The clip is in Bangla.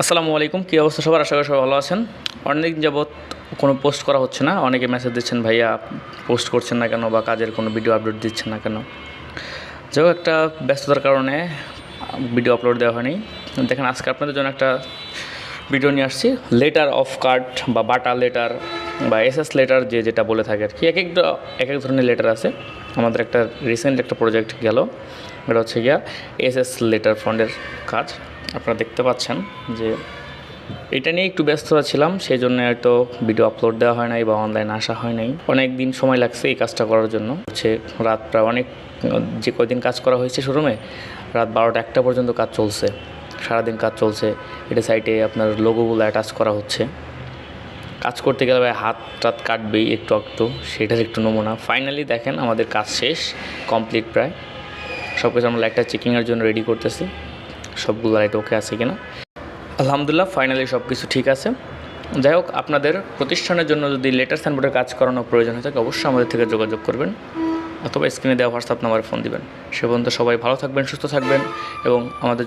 আসসালামু আলাইকুম, কী অবস্থা সবার? আশা করি সবাই ভালো আছেন। অনেক যাবৎ কোনো পোস্ট করা হচ্ছে না, অনেকে মেসেজ দিচ্ছেন ভাইয়া পোস্ট করছেন না কেন, বা কাজের কোনো ভিডিও আপলোড দিচ্ছেন না কেন। যাই হোক, একটা ব্যস্ততার কারণে ভিডিও আপলোড দেওয়া হয়নি। দেখেন, আজকে আপনাদের জন্য একটা ভিডিও নিয়ে আসছি। লেটার অফ কার্ড বা বাটা লেটার বা এসএস লেটার, যেটা বলে থাকে আর কি। এক এক ধরনের লেটার আছে। আমাদের একটা রিসেন্ট একটা প্রজেক্ট গেল, এটা হচ্ছে গিয়া এসএস লেটার ফন্ডের কাজ। আপনারা দেখতে পাচ্ছেন যে এটা নিয়ে একটু ব্যস্ত ছিলাম, সেই জন্য হয়তো ভিডিও আপলোড দেওয়া হয় নাই বা অনলাইনে আসা হয় নাই। অনেক দিন সময় লাগছে এই কাজটা করার জন্য। রাত প্রায় অনেক, যে কয়দিন কাজ করা হয়েছে শোরুমে, রাত 12টা-1টা পর্যন্ত কাজ চলছে, সারাদিন কাজ চলছে। এটা সাইটে আপনার লোগোগুলো অ্যাটাচ করা হচ্ছে। কাজ করতে গেলে ভাই হাত টাত কাটবেই একটু একটু, সেটার একটু নমুনা। ফাইনালি দেখেন আমাদের কাজ শেষ, কমপ্লিট প্রায়। সব কিছু আমরা লাইটটা চেকিংয়ের জন্য রেডি করতেছি, সবগুলো লাইট ওকে আছে কিনা। আলহামদুলিল্লাহ, ফাইনালি সব কিছু ঠিক আছে। যাই হোক, আপনাদের প্রতিষ্ঠানের জন্য যদি লেটার সাইনবোর্ডের কাজ করানোর প্রয়োজন হয় থাকে, অবশ্যই আমাদের থেকে যোগাযোগ করবেন, অথবা স্ক্রিনে দেওয়া হোয়াটসঅ্যাপ নাম্বারে ফোন দিবেন। সে পর্যন্ত সবাই ভালো থাকবেন, সুস্থ থাকবেন এবং আমাদের